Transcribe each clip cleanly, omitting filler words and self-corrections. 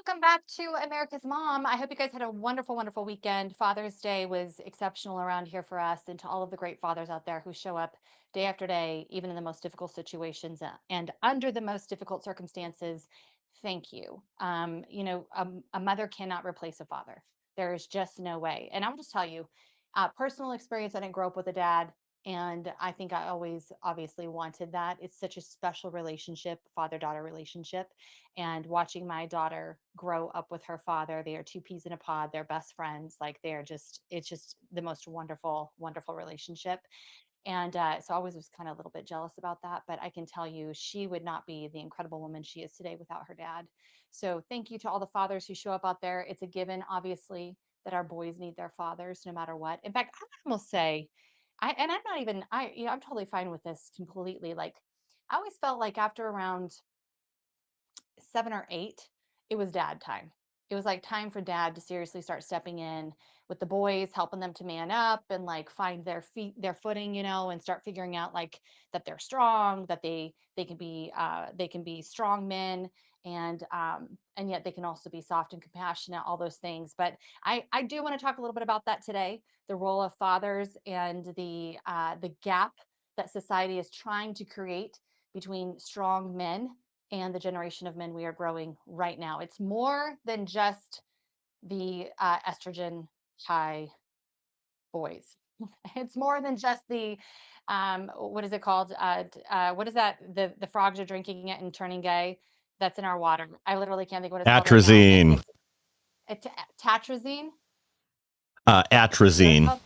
Welcome back to America's Mom. I hope you guys had a wonderful, wonderful weekend. Father's Day was exceptional around here for us, and to all of the great fathers out there who show up day after day, even in the most difficult situations and under the most difficult circumstances. Thank you. A mother cannot replace a father. There is just no way. And I'll just tell you, personal experience. I didn't grow up with a dad. And I think I always obviously wanted that. It's such a special relationship, father daughter relationship, and watching my daughter grow up with her father. They are two peas in a pod. They're best friends. Like they're just, it's just the most wonderful, wonderful relationship. And so I always was kind of a little bit jealous about that. But I can tell you, she would not be the incredible woman she is today without her dad. So thank you to all the fathers who show up out there. It's a given, obviously, that our boys need their fathers no matter what. In fact, I would almost say, and I'm not even, I'm totally fine with this completely. Like, I always felt like after around 7 or 8, it was dad time. It was like time for dad to seriously start stepping in with the boys, helping them to man up and like find their feet, their footing, and start figuring out like that they're strong, that they can be strong men, and yet they can also be soft and compassionate, all those things. But I do want to talk a little bit about that today, the role of fathers and the gap that society is trying to create between strong men and the generation of men we are growing right now. It's more than just the estrogen high boys. It's more than just the what is it called? What is that? The frogs are drinking it and turning gay. That's in our water. I literally can't think what it's called right now. Atrazine. It's tatrazine. Is that what it's Atrazine. called?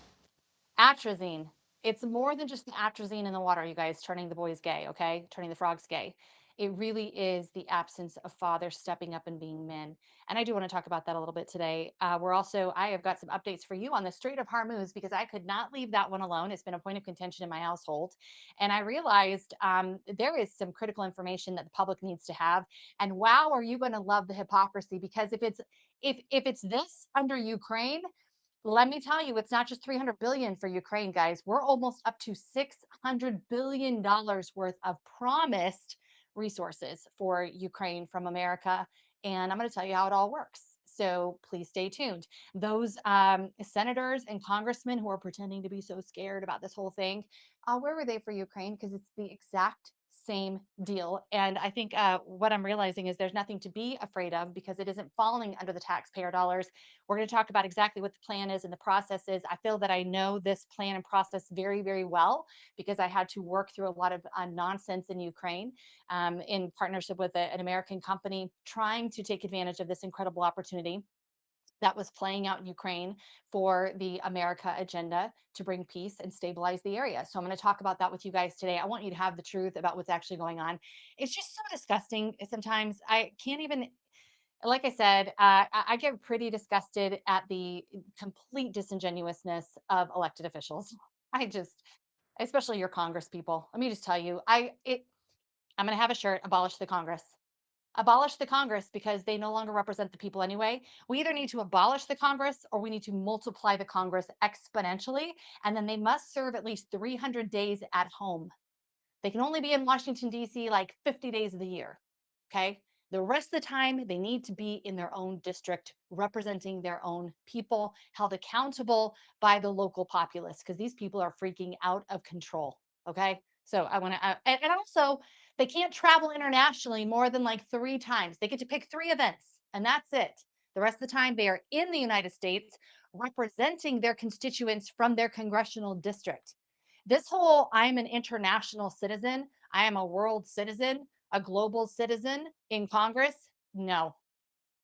Atrazine. It's more than just the atrazine in the water, you guys, turning the boys gay, okay? Turning the frogs gay. It really is the absence of fathers stepping up and being men. And I do want to talk about that a little bit today. I have got some updates for you on the Strait of Hormuz because I could not leave that one alone. It's been a point of contention in my household. And I realized there is some critical information that the public needs to have. And wow, are you going to love the hypocrisy? Because if it's this under Ukraine, let me tell you, it's not just 300 billion for Ukraine, guys. We're almost up to $600 billion worth of promised resources for Ukraine from America. And I'm going to tell you how it all works. So please stay tuned. Those senators and congressmen who are pretending to be so scared about this whole thing, where were they for Ukraine? Because it's the exact same deal. And I think what I'm realizing is there's nothing to be afraid of because it isn't falling under the taxpayer dollars. We're going to talk about exactly what the plan is and the process is. I feel that I know this plan and process very, very well because I had to work through a lot of nonsense in Ukraine in partnership with an American company trying to take advantage of this incredible opportunity that was playing out in Ukraine for the America agenda to bring peace and stabilize the area. So I'm going to talk about that with you guys today. I want you to have the truth about what's actually going on. It's just so disgusting. Sometimes I can't even, like I said, I get pretty disgusted at the complete disingenuousness of elected officials. I just, especially your Congress people. Let me just tell you, I'm going to have a shirt, abolish the Congress. Abolish the Congress because they no longer represent the people anyway. We either need to abolish the Congress or we need to multiply the Congress exponentially. And then they must serve at least 300 days at home. They can only be in Washington, D.C. like 50 days of the year. Okay. The rest of the time, they need to be in their own district, representing their own people, held accountable by the local populace, because these people are freaking out of control. Okay. So I want to, and also, they can't travel internationally more than like 3 times. They get to pick 3 events, and that's it. The rest of the time, they are in the United States representing their constituents from their congressional district. This whole I'm an international citizen, I am a world citizen, a global citizen in Congress. No,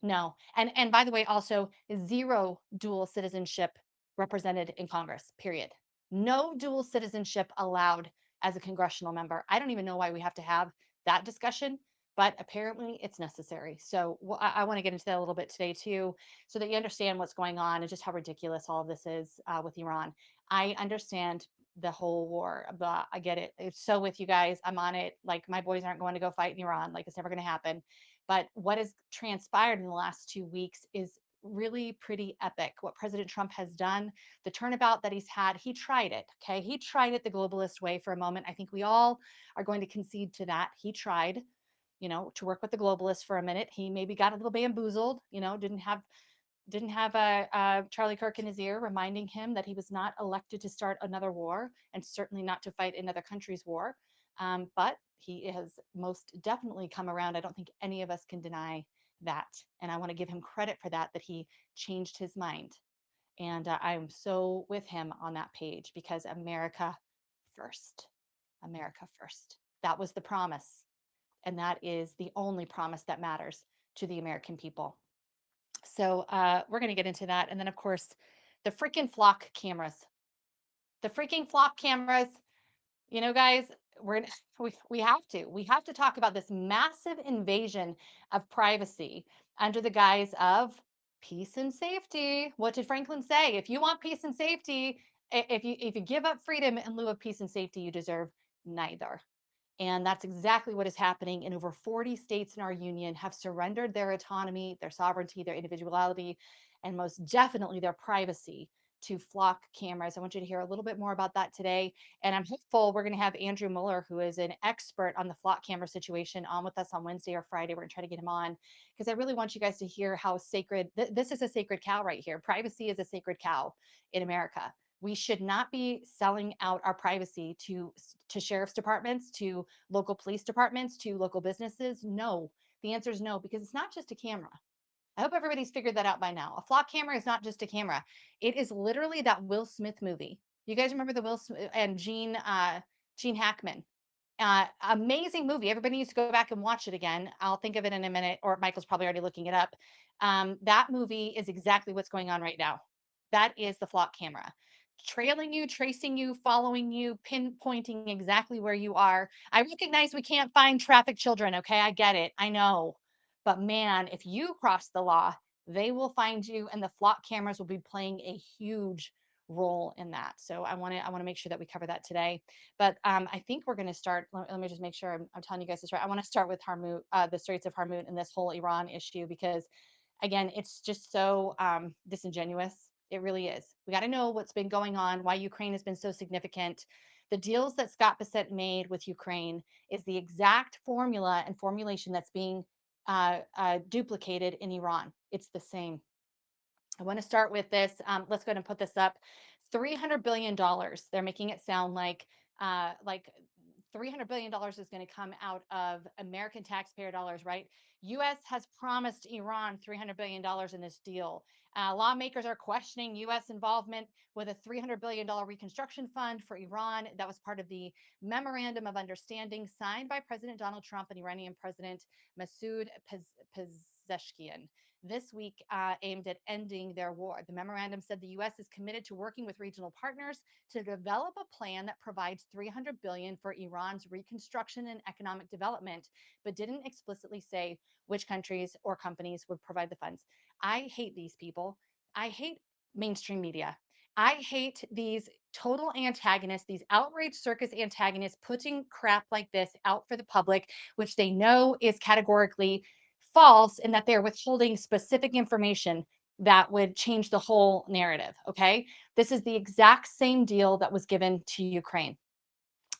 no. And by the way, also zero dual citizenship represented in Congress, period. No dual citizenship allowed as a congressional member. I don't even know why we have to have that discussion, but apparently it's necessary. So I want to get into that a little bit today too, so that you understand what's going on and just how ridiculous all of this is with Iran. I understand the whole war, but I get it. It's so with you guys. I'm on it. Like my boys aren't going to go fight in Iran. Like it's never going to happen. But what has transpired in the last 2 weeks is really pretty epic. What President Trump has done, the turnabout that he's had, he tried it. Okay. He tried it the globalist way for a moment. I think we all are going to concede to that. He tried. to work with the globalists for a minute. He maybe got a little bamboozled, didn't have a Charlie Kirk in his ear reminding him that he was not elected to start another war and certainly not to fight another country's war. But he has most definitely come around. I don't think any of us can deny that. And I want to give him credit for that, that he changed his mind. And I'm so with him on that page because America first. America first. That was the promise. And that is the only promise that matters to the American people. So we're going to get into that. And then, of course, the freaking flock cameras. The freaking flock cameras. Guys, we're we have to talk about this massive invasion of privacy under the guise of peace and safety. What did Franklin say? If you want peace and safety, if you give up freedom in lieu of peace and safety, you deserve neither. And that's exactly what is happening in over 40 states in our union have surrendered their autonomy, their sovereignty, their individuality, and most definitely their privacy to flock cameras. I want you to hear a little bit more about that today. And I'm hopeful we're going to have Andrew Mueller, who is an expert on the flock camera situation, on with us on Wednesday or Friday. We're going to try to get him on because I really want you guys to hear how sacred this is. A sacred cow right here. Privacy is a sacred cow in America. We should not be selling out our privacy to sheriff's departments, to local police departments, to local businesses. No, the answer is no, because it's not just a camera. I hope everybody's figured that out by now. A flock camera is not just a camera. It is literally that Will Smith movie. You guys remember the Will Smith and Gene Hackman? Amazing movie. Everybody needs to go back and watch it again. I'll think of it in a minute, or Michael's probably already looking it up. That movie is exactly what's going on right now. That is the flock camera. Trailing you, tracing you, following you, pinpointing exactly where you are. I recognize we can't find traffic children. Okay. I get it. I know. But man, if you cross the law, they will find you, and the flock cameras will be playing a huge role in that. So I want to make sure that we cover that today. But I think we're going to start. Let me just make sure I'm telling you guys this right. I want to start with Hormuz, the Straits of Hormuz, and this whole Iran issue because, again, it's just so disingenuous. It really is. We got to know what's been going on, why Ukraine has been so significant. The deals that Scott Bissett made with Ukraine is the exact formula and formulation that's being duplicated in Iran. It's the same. I want to start with this. Let's go ahead and put this up. $300 billion. They're making it sound like $300 billion is going to come out of American taxpayer dollars, right? U.S. has promised Iran $300 billion in this deal. Lawmakers are questioning U.S. involvement with a $300 billion reconstruction fund for Iran. That was part of the memorandum of understanding signed by President Donald Trump and Iranian President Masoud Pezeshkian this week, aimed at ending their war. The memorandum said the U.S. is committed to working with regional partners to develop a plan that provides $300 billion for Iran's reconstruction and economic development, but didn't explicitly say which countries or companies would provide the funds. I hate these people. I hate mainstream media. I hate these total antagonists, these outrage circus antagonists putting crap like this out for the public, which they know is categorically false in that they're withholding specific information that would change the whole narrative. Okay. This is the exact same deal that was given to Ukraine.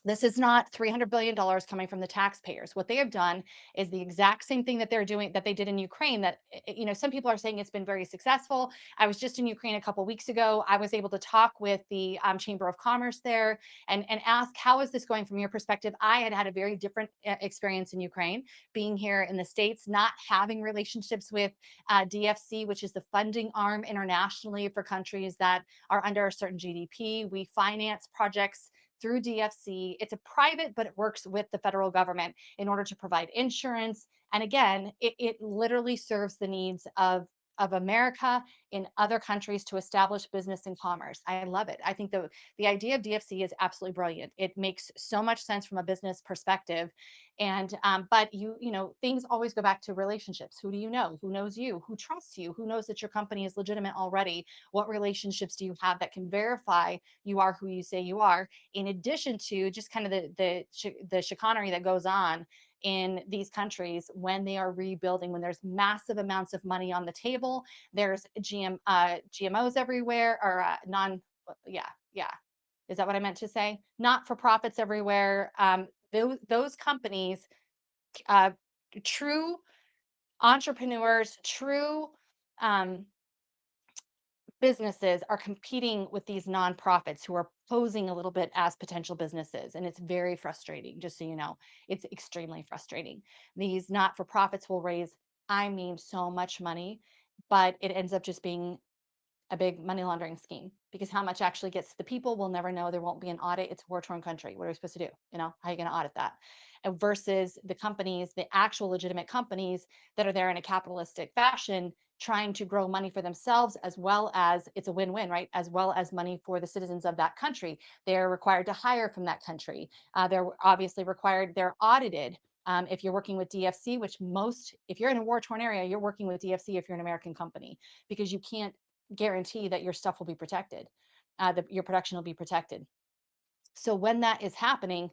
This is not $300 billion coming from the taxpayers. What they have done is the exact same thing that they're doing that they did in Ukraine. That, some people are saying it's been very successful. I was just in Ukraine a couple weeks ago. I was able to talk with the Chamber of Commerce there and ask, how is this going from your perspective? I had had a very different experience in Ukraine, being here in the States, not having relationships with DFC, which is the funding arm internationally for countries that are under a certain GDP. We finance projects through DFC. It's a private, but it works with the federal government in order to provide insurance. And again, it literally serves the needs of America in other countries to establish business and commerce. I love it. I think the idea of DFC is absolutely brilliant. It makes so much sense from a business perspective. And but things always go back to relationships. Who do you know? Who knows you? Who trusts you? Who knows that your company is legitimate already? What relationships do you have that can verify you are who you say you are? In addition to just kind of the chicanery that goes on in these countries when they are rebuilding, when there's massive amounts of money on the table, there's GMOs everywhere, or yeah. Is that what I meant to say? Not for profits everywhere. Those companies true entrepreneurs, true um, businesses are competing with these nonprofits who are posing a little bit as potential businesses. And it's very frustrating, just so you know. It's extremely frustrating. These not for profits will raise, I mean, so much money, but it ends up just being a big money laundering scheme because how much actually gets to the people, we'll never know. There won't be an audit. It's a war torn country. What are we supposed to do? How are you going to audit that? And versus the companies, the actual legitimate companies that are there in a capitalistic fashion, trying to grow money for themselves, as well as it's a win win, right? As well as money for the citizens of that country. They're required to hire from that country. They're obviously required, they're audited. If you're working with DFC, which most, if you're in a war torn area, you're working with DFC if you're an American company, because you can't guarantee that your stuff will be protected, your production will be protected. So when that is happening,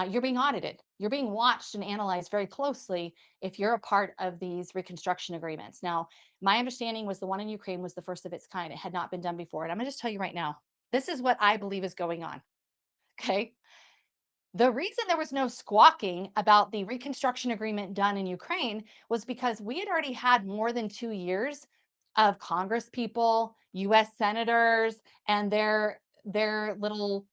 you're being audited. You're being watched and analyzed very closely if you're a part of these reconstruction agreements. Now, my understanding was the one in Ukraine was the first of its kind. It had not been done before. And I'm going to just tell you right now, this is what I believe is going on. Okay. The reason there was no squawking about the reconstruction agreement done in Ukraine was because we had already had more than 2 years of Congress people, US senators, and their little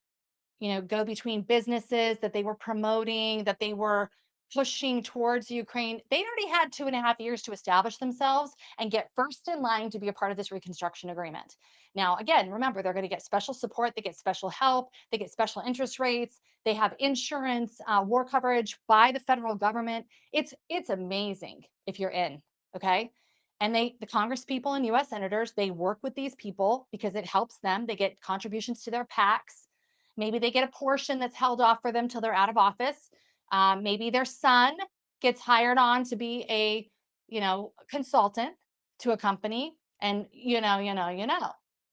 go between businesses that they were promoting, that they were pushing towards Ukraine. They'd already had 2.5 years to establish themselves and get first in line to be a part of this reconstruction agreement. Now, again, remember, they're going to get special support, they get special help, they get special interest rates, they have insurance, war coverage by the federal government. It's amazing if you're in, okay? And the Congress people and US senators, they work with these people because it helps them. They get contributions to their PACs. Maybe they get a portion that's held off for them till they're out of office. Maybe their son gets hired on to be a, consultant to a company, and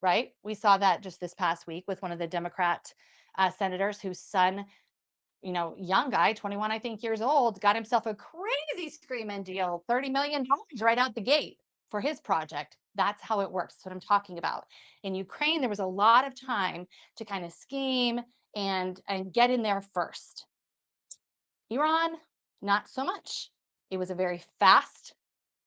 right? We saw that just this past week with one of the Democrat senators whose son, young guy, 21, I think, years old, got himself a crazy screaming deal, $30 million right out the gate for his project. That's how it works. That's what I'm talking about. In Ukraine, there was a lot of time to kind of scheme and get in there first. Iran, not so much. It was a very fast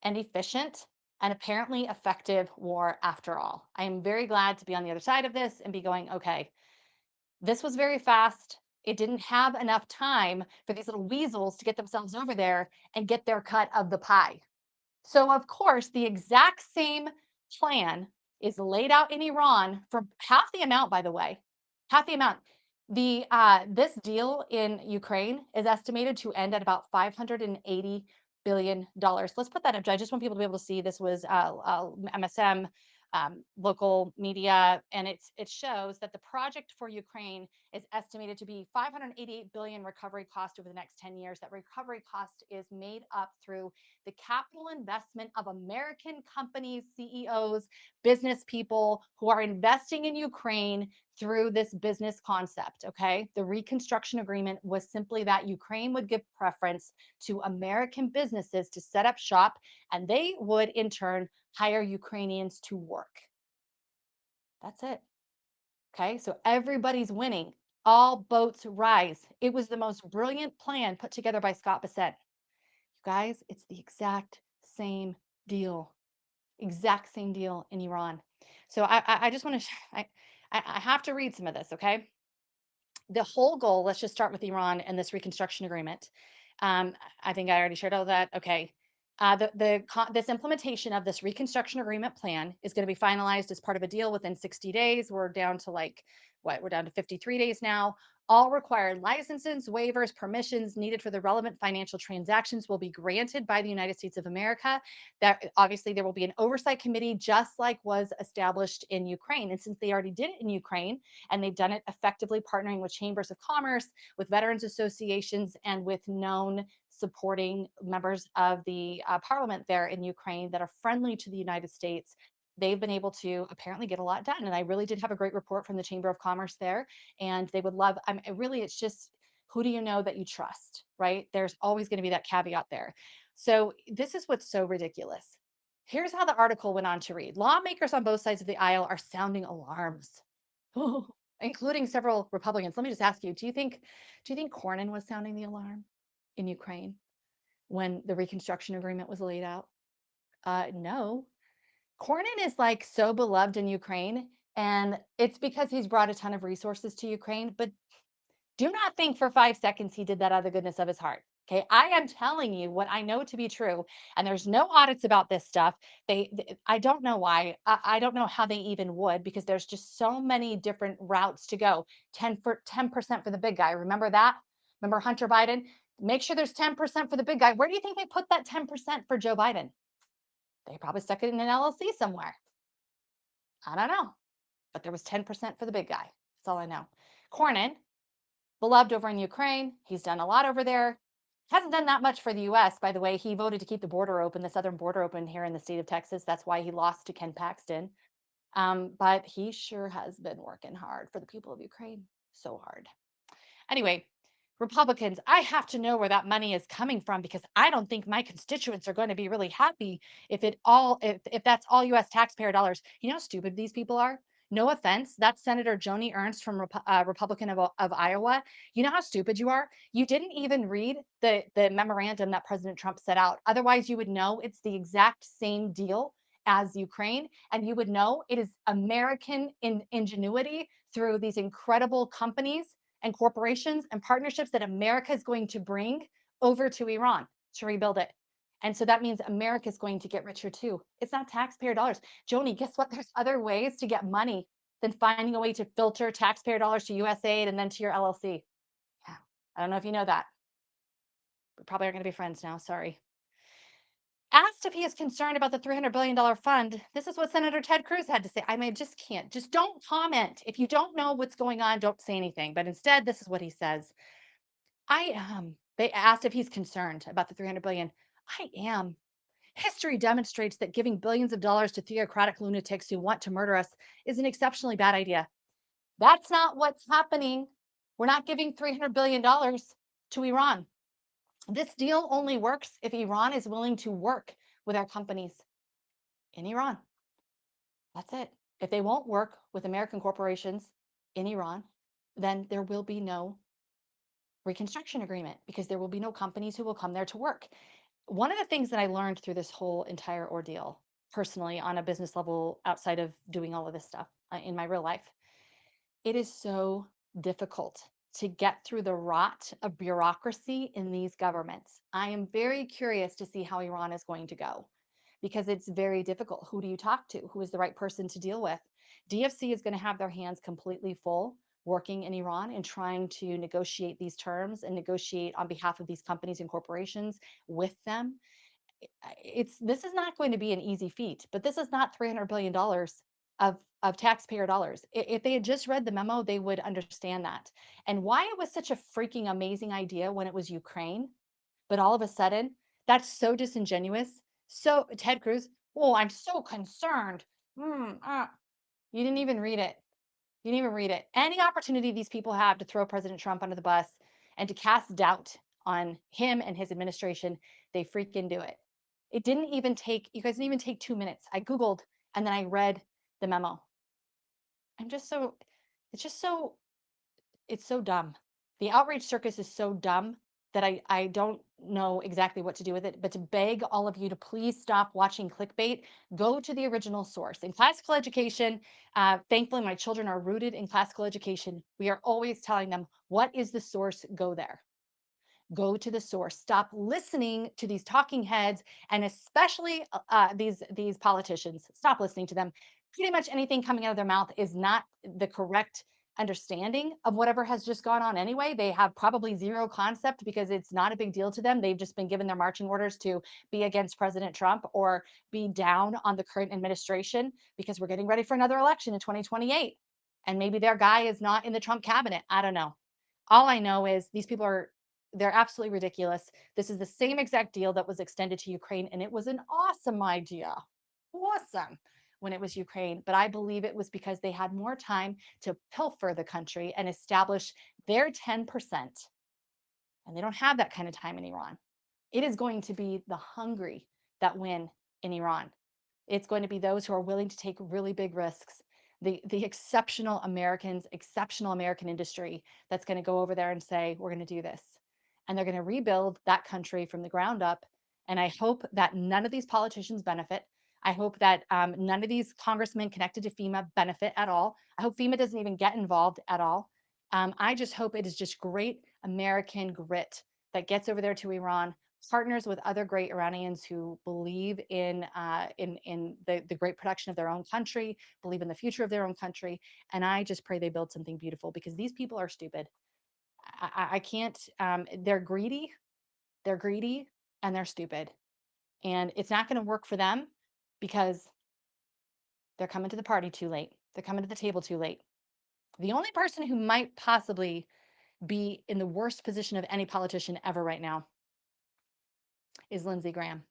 and efficient and apparently effective war after all. I am very glad to be on the other side of this and be going, okay, this was very fast. It didn't have enough time for these little weasels to get themselves over there and get their cut of the pie. So, of course, the exact same plan is laid out in Iran for half the amount, by the way, half the amount. This deal in Ukraine is estimated to end at about $580 billion. Let's put that up. I just want people to be able to see this was MSM, local media, and it shows that the project for Ukraine is estimated to be 588 billion recovery cost over the next 10 years. That recovery cost is made up through the capital investment of American companies, CEOs, business people who are investing in Ukraine through this business concept. Okay. The reconstruction agreement was simply that Ukraine would give preference to American businesses to set up shop, and they would in turn hire Ukrainians to work. That's it. Okay. So everybody's winning. All boats rise. It was the most brilliant plan put together by Scott Bessent. You guys, it's the exact same deal. Exact same deal in Iran. So I just want to, I have to read some of this, okay? The whole goal, let's just start with Iran and this reconstruction agreement. I think I already shared all that. Okay. This implementation of this reconstruction agreement plan is going to be finalized as part of a deal within 60 days. We're down to like what? We're down to 53 days now. All required licenses, waivers, permissions needed for the relevant financial transactions will be granted by the United States of America. That obviously there will be an oversight committee just like was established in Ukraine. And since they already did it in Ukraine, and they've done it effectively partnering with chambers of commerce, with veterans associations, and with known supporting members of the parliament there in Ukraine that are friendly to the United States. They've been able to apparently get a lot done. And I really did have a great report from the Chamber of Commerce there. And they would love, I mean, really, it's just who do you know that you trust, right? There's always going to be that caveat there. So this is what's so ridiculous. Here's how the article went on to read. Lawmakers on both sides of the aisle are sounding alarms. Including several Republicans. Let me just ask you, do you think Cornyn was sounding the alarm in Ukraine? when the Reconstruction Agreement was laid out? No. Cornyn is like so beloved in Ukraine, and it's because he's brought a ton of resources to Ukraine. But do not think for 5 seconds he did that out of the goodness of his heart. Okay. I am telling you what I know to be true. And there's no audits about this stuff. I don't know why. I don't know how they even would, because there's just so many different routes to go. 10% for the big guy. Remember that? Remember Hunter Biden? Make sure there's 10% for the big guy. Where do you think they put that 10% for Joe Biden? They probably stuck it in an LLC somewhere. I don't know. But there was 10% for the big guy. That's all I know. Cornyn, beloved over in Ukraine. He's done a lot over there. Hasn't done that much for the US, by the way. He voted to keep the border open, the southern border open here in the state of Texas. That's why he lost to Ken Paxton. But he sure has been working hard for the people of Ukraine. So hard. Anyway, Republicans, I have to know where that money is coming from, because I don't think my constituents are going to be really happy if that's all US taxpayer dollars. You know how stupid these people are? No offense, that's Senator Joni Ernst from Republican of Iowa. You know how stupid you are? You didn't even read the memorandum that President Trump set out. Otherwise, you would know it's the exact same deal as Ukraine, and you would know it is American ingenuity through these incredible companies and corporations and partnerships that America is going to bring over to Iran to rebuild it. And so that means America is going to get richer too. It's not taxpayer dollars. Joni, guess what? There's other ways to get money than finding a way to filter taxpayer dollars to USAID and then to your LLC. Yeah. I don't know if you know that. We probably aren't going to be friends now. Sorry. Asked if he is concerned about the $300 billion fund, this is what Senator Ted Cruz had to say. I mean, just can't. Just don't comment. If you don't know what's going on, don't say anything. But instead, this is what he says. They asked if he's concerned about the 300 billion. I am. History demonstrates that giving billions of dollars to theocratic lunatics who want to murder us is an exceptionally bad idea. That's not what's happening. We're not giving $300 billion to Iran. This deal only works if Iran is willing to work with our companies in Iran. That's it. If they won't work with American corporations in Iran, then there will be no reconstruction agreement, because there will be no companies who will come there to work. One of the things that I learned through this whole entire ordeal, personally, on a business level, outside of doing all of this stuff in my real life, it is so difficult to get through the rot of bureaucracy in these governments. I am very curious to see how Iran is going to go, because it's very difficult. Who do you talk to? Who is the right person to deal with? DFC is going to have their hands completely full working in Iran and trying to negotiate these terms and negotiate on behalf of these companies and corporations with them. This is not going to be an easy feat, but this is not $300 billion of taxpayer dollars. If they had just read the memo, they would understand that, and why it was such a freaking amazing idea when it was Ukraine. But all of a sudden, that's so disingenuous. So Ted Cruz, oh, I'm so concerned. You didn't even read it. You didn't even read it. Any opportunity these people have to throw President Trump under the bus and to cast doubt on him and his administration, they freaking do it. It didn't even take, you guys didn't even take 2 minutes. I Googled and then I read the memo. I'm just so, it's just so, it's so dumb. The outrage circus is so dumb that I don't know exactly what to do with it, but to beg all of you to please stop watching clickbait, go to the original source. In classical education, thankfully, my children are rooted in classical education. We are always telling them, what is the source? Go there. Go to the source. Stop listening to these talking heads, and especially these politicians. Stop listening to them. Pretty much anything coming out of their mouth is not the correct understanding of whatever has just gone on anyway. They have probably zero concept, because it's not a big deal to them. They've just been given their marching orders to be against President Trump or be down on the current administration, because we're getting ready for another election in 2028. And maybe their guy is not in the Trump cabinet. I don't know. All I know is these people they're absolutely ridiculous. This is the same exact deal that was extended to Ukraine, and it was an awesome idea. Awesome when it was Ukraine. But I believe it was because they had more time to pilfer the country and establish their 10%. And they don't have that kind of time in Iran. It is going to be the hungry that win in Iran. It's going to be those who are willing to take really big risks. The exceptional Americans, exceptional American industry that's going to go over there and say, we're going to do this. and they're going to rebuild that country from the ground up. And I hope that none of these politicians benefit. I hope that none of these congressmen connected to FEMA benefit at all. I hope FEMA doesn't even get involved at all. I just hope it is just great American grit that gets over there to Iran, partners with other great Iranians who believe in the great production of their own country, believe in the future of their own country, and I just pray they build something beautiful because these people are stupid. I can't. They're greedy. They're greedy, and they're stupid, and it's not going to work for them because they're coming to the party too late. They're coming to the table too late. The only person who might possibly be in the worst position of any politician ever right now is Lindsey Graham.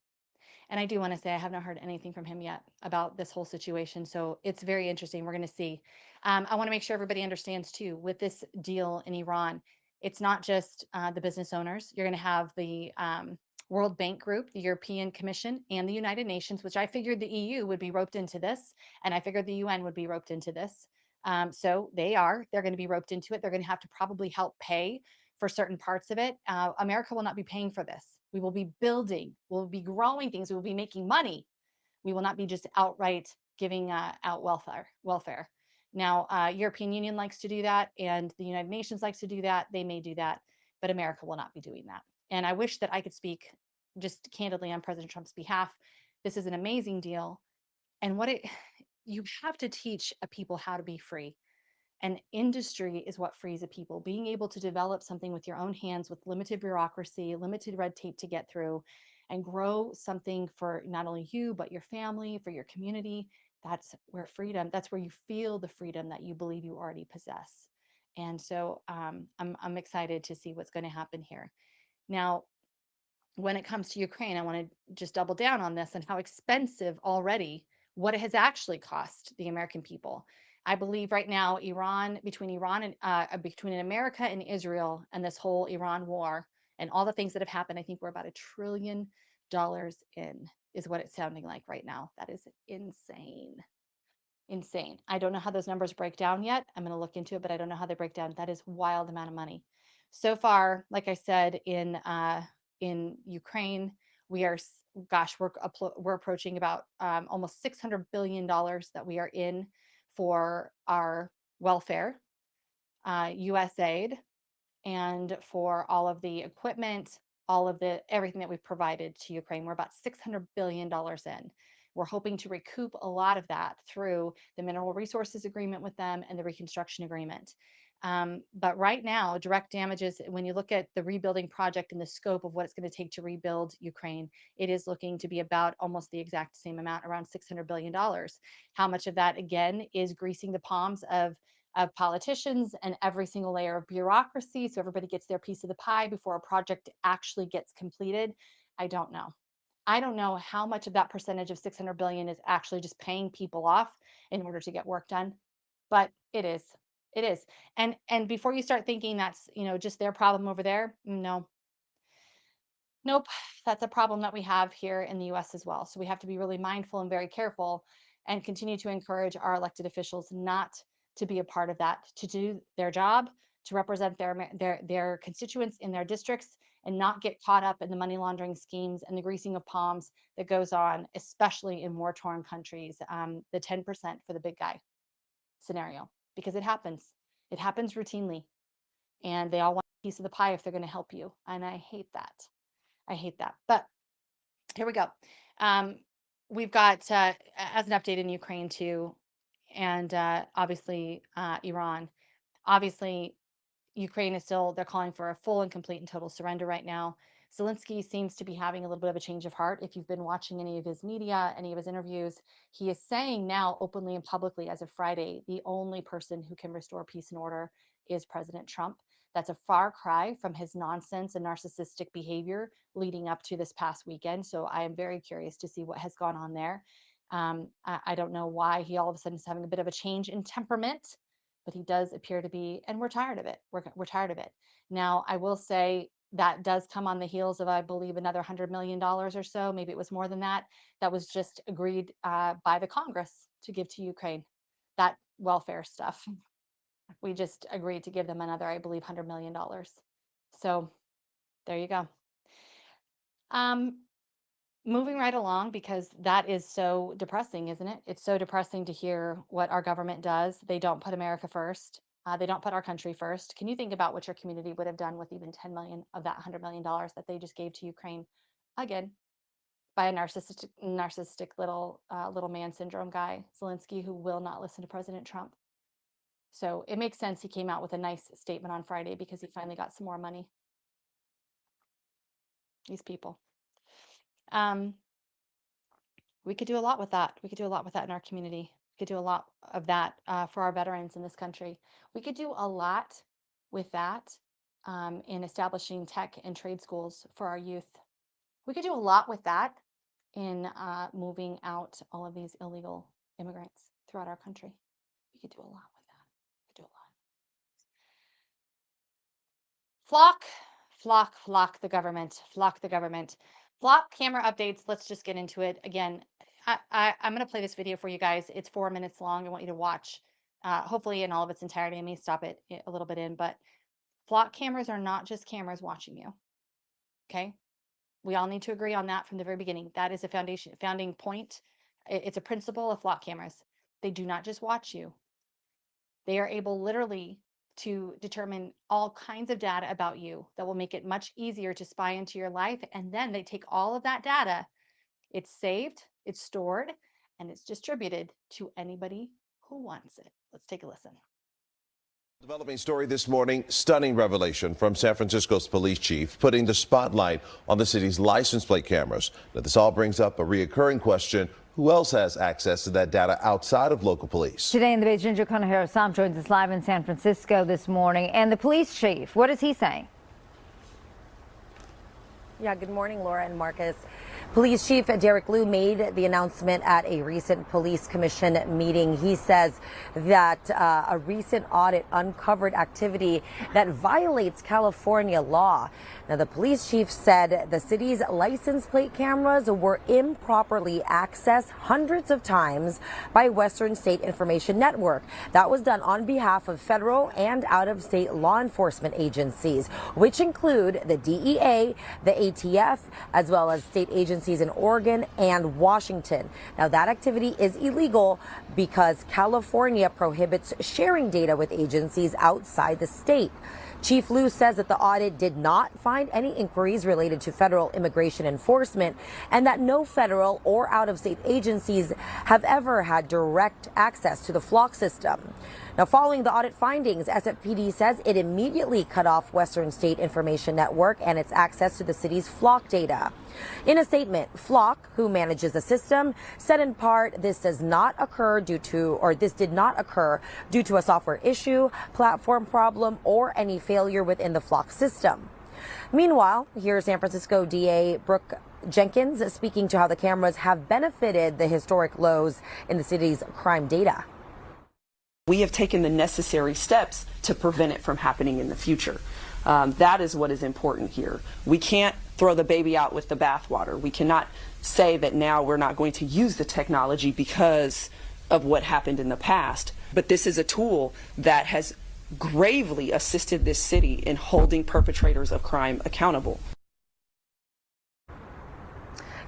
And I do want to say I have not heard anything from him yet about this whole situation. So it's very interesting. We're going to see. I want to make sure everybody understands too with this deal in Iran, it's not just the business owners. You're going to have the World Bank Group, the European Commission, and the United Nations, which I figured the EU would be roped into this. And I figured the UN would be roped into this. So they are. They're going to be roped into it. They're going to have to probably help pay for certain parts of it. America will not be paying for this. We will be building, we'll be growing things, we will be making money. We will not be just outright giving out welfare. Now, European Union likes to do that, and the United Nations likes to do that. They may do that, but America will not be doing that. And I wish that I could speak just candidly on President Trump's behalf. This is an amazing deal, and what it you have to teach a people how to be free. And industry is what frees a people. Being able to develop something with your own hands with limited bureaucracy, limited red tape to get through, and grow something for not only you, but your family, for your community. That's where freedom, that's where you feel the freedom that you believe you already possess. And so I'm excited to see what's going to happen here. Now, when it comes to Ukraine, I want to just double down on this and how expensive already what it has actually cost the American people. I believe right now, Iran and between America and Israel and this whole Iran war and all the things that have happened, I think we're about $1 trillion in, is what it's sounding like right now. That is insane. Insane. I don't know how those numbers break down yet. I'm going to look into it, but I don't know how they break down. That is wild amount of money. So far, like I said, in Ukraine, we are gosh, we're approaching about almost $600 billion that we are in for our welfare, U.S. aid, and for all of the equipment, all of the everything that we've provided to Ukraine. We're about $600 billion in. We're hoping to recoup a lot of that through the mineral resources agreement with them and the reconstruction agreement. But right now, direct damages, when you look at the rebuilding project and the scope of what it's going to take to rebuild Ukraine, it is looking to be about almost the exact same amount, around $600 billion. How much of that, again, is greasing the palms of politicians and every single layer of bureaucracy so everybody gets their piece of the pie before a project actually gets completed? I don't know. I don't know how much of that percentage of 600 billion is actually just paying people off in order to get work done, but it is. It is. And before you start thinking that's, just their problem over there, no. Nope, that's a problem that we have here in the US as well. So we have to be really mindful and very careful and continue to encourage our elected officials not to be a part of that, to do their job, to represent their constituents in their districts and not get caught up in the money laundering schemes and the greasing of palms that goes on, especially in war-torn countries, the 10% for the big guy scenario, because it happens. It happens routinely, and they all want a piece of the pie if they're going to help you. And I hate that. I hate that. But here we go. Um, we've got, as an update in Ukraine too, and obviously Iran. Obviously, Ukraine is still, they're calling for a full and complete and total surrender right now. Zelensky seems to be having a little bit of a change of heart. If you've been watching any of his media, any of his interviews, he is saying now openly and publicly as of Friday, the only person who can restore peace and order is President Trump. That's a far cry from his nonsense and narcissistic behavior leading up to this past weekend. So I am very curious to see what has gone on there. I don't know why he all of a sudden is having a bit of a change in temperament, but he does appear to be, and we're tired of it. We're tired of it. Now, I will say that does come on the heels of, I believe, another $100 million or so. Maybe it was more than that. That was just agreed by the Congress to give to Ukraine. That welfare stuff. We just agreed to give them another, I believe, $100 million. So There you go. Um, Moving right along because that is so depressing, isn't it? It's so depressing to hear what our government does. They don't put America first. They don't put our country first. Can you think about what your community would have done with even 10 million of that $100 million that they just gave to Ukraine? Again, by a narcissistic little man syndrome guy, Zelensky, who will not listen to President Trump. So it makes sense he came out with a nice statement on Friday because he finally got some more money. These people. Um, we could do a lot with that. We could do a lot with that in our community. We could do a lot of that for our veterans in this country. We could do a lot with that in establishing tech and trade schools for our youth. We could do a lot with that in moving out all of these illegal immigrants throughout our country. We could do a lot with that. We could do a lot. Flock the government, flock the government. Flock camera updates. Let's just get into it. Again, I'm going to play this video for you guys. It's 4 minutes long. I want you to watch, hopefully in all of its entirety. I may stop it a little bit in, but flock cameras are not just cameras watching you. Okay. We all need to agree on that from the very beginning. That is a founding point. It's a principle of flock cameras. They do not just watch you. They are able literally to determine all kinds of data about you that will make it much easier to spy into your life. And then they take all of that data, it's saved, it's stored, and it's distributed to anybody who wants it. Let's take a listen. Developing story this morning, stunning revelation from San Francisco's police chief, putting the spotlight on the city's license plate cameras. Now, this all brings up a reoccurring question. Who else has access to that data outside of local police? Today in the Bay, Ginger Conejero-Sam joins us live in San Francisco this morning. And the police chief, what is he saying? Yeah, good morning, Laura and Marcus. Police Chief Derek Liu made the announcement at a recent police commission meeting. He says that a recent audit uncovered activity that violates California law. Now, the police chief said the city's license plate cameras were improperly accessed hundreds of times by Western State Information Network. That was done on behalf of federal and out-of-state law enforcement agencies, which include the DEA, the ATF, as well as state agencies in Oregon and Washington. Now, that activity is illegal because California prohibits sharing data with agencies outside the state. Chief Liu says that the audit did not find any inquiries related to federal immigration enforcement and that no federal or out-of-state agencies have ever had direct access to the flock system. Now, following the audit findings, SFPD says it immediately cut off Western State Information Network and its access to the city's flock data. In a statement, Flock, who manages the system, said in part this did not occur due to a software issue, platform problem, or any failure within the Flock system. Meanwhile, here's San Francisco DA Brooke Jenkins speaking to how the cameras have benefited the historic lows in the city's crime data. We have taken the necessary steps to prevent it from happening in the future. That is what is important here. We can't throw the baby out with the bathwater. We cannot say that now we're not going to use the technology because of what happened in the past. But this is a tool that has gravely assisted this city in holding perpetrators of crime accountable.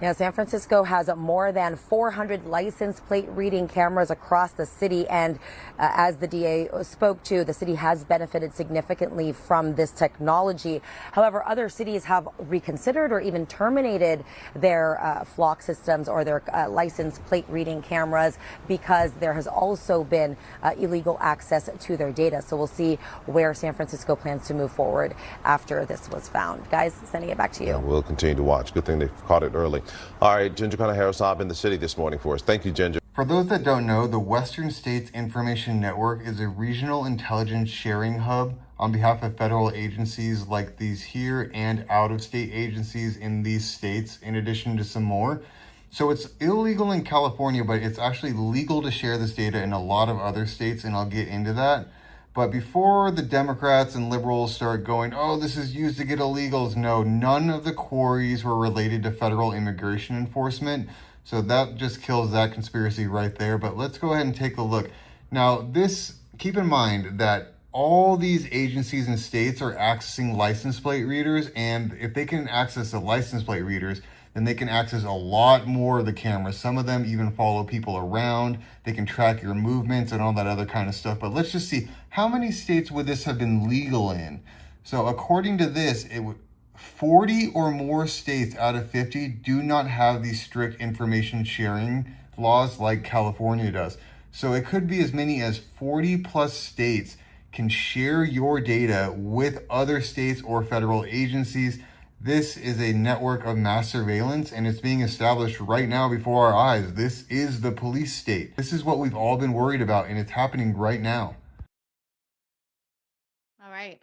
Now, San Francisco has more than 400 license plate reading cameras across the city. And as the DA spoke to, the city has benefited significantly from this technology. However, other cities have reconsidered or even terminated their flock systems or their license plate reading cameras because there has also been illegal access to their data. So we'll see where San Francisco plans to move forward after this was found. Guys, sending it back to you. Yeah, we'll continue to watch. Good thing they caught it early. All right, Ginger Conejero-Sam in the city this morning for us. Thank you, Ginger. For those that don't know, the Western States Information Network is a regional intelligence sharing hub on behalf of federal agencies like these here and out-of-state agencies in these states, in addition to some more. So it's illegal in California, but it's actually legal to share this data in a lot of other states, and I'll get into that. But before the Democrats and liberals start going, oh, this is used to get illegals, no, none of the queries were related to federal immigration enforcement. So that just kills that conspiracy right there. But let's go ahead and take a look. Now, keep in mind that all these agencies and states are accessing license plate readers, and if they can access the license plate readers, then they can access a lot more of the cameras. Some of them even follow people around. They can track your movements and all that other kind of stuff. But let's just see, how many states would this have been legal in? So according to this, 40 or more states out of 50 do not have these strict information sharing laws like California does. So it could be as many as 40 plus states can share your data with other states or federal agencies. This is a network of mass surveillance, and it's being established right now before our eyes. This is the police state. This is what we've all been worried about, and it's happening right now. All right.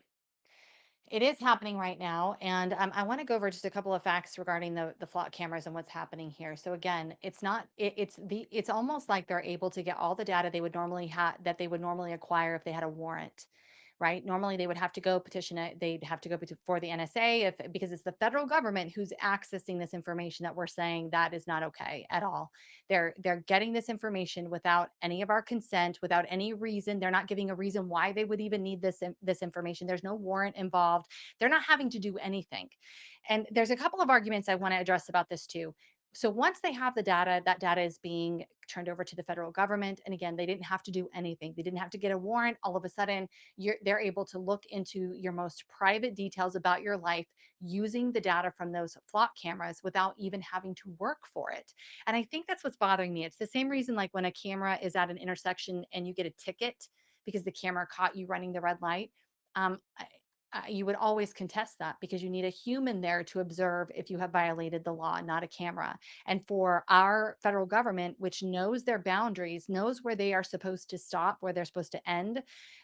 It is happening right now, and I want to go over just a couple of facts regarding the flock cameras and what's happening here. So again, it's not it's almost like they're able to get all the data they would normally have that they would normally acquire if they had a warrant, right? Normally they would have to go petition it. They'd have to go before the NSA because it's the federal government who's accessing this information that we're saying that is not okay at all. They're getting this information without any of our consent, without any reason. They're not giving a reason why they would even need this information. There's no warrant involved. They're not having to do anything. And there's a couple of arguments I want to address about this too. So once they have the data, that data is being turned over to the federal government. And again, they didn't have to do anything. They didn't have to get a warrant. All of a sudden, they're able to look into your most private details about your life using the data from those flock cameras without even having to work for it. And I think that's what's bothering me. It's the same reason like when a camera is at an intersection and you get a ticket because the camera caught you running the red light. Um, you would always contest that because you need a human there to observe if you have violated the law, not a camera. And for our federal government, which knows their boundaries, knows where they are supposed to stop, where they're supposed to end,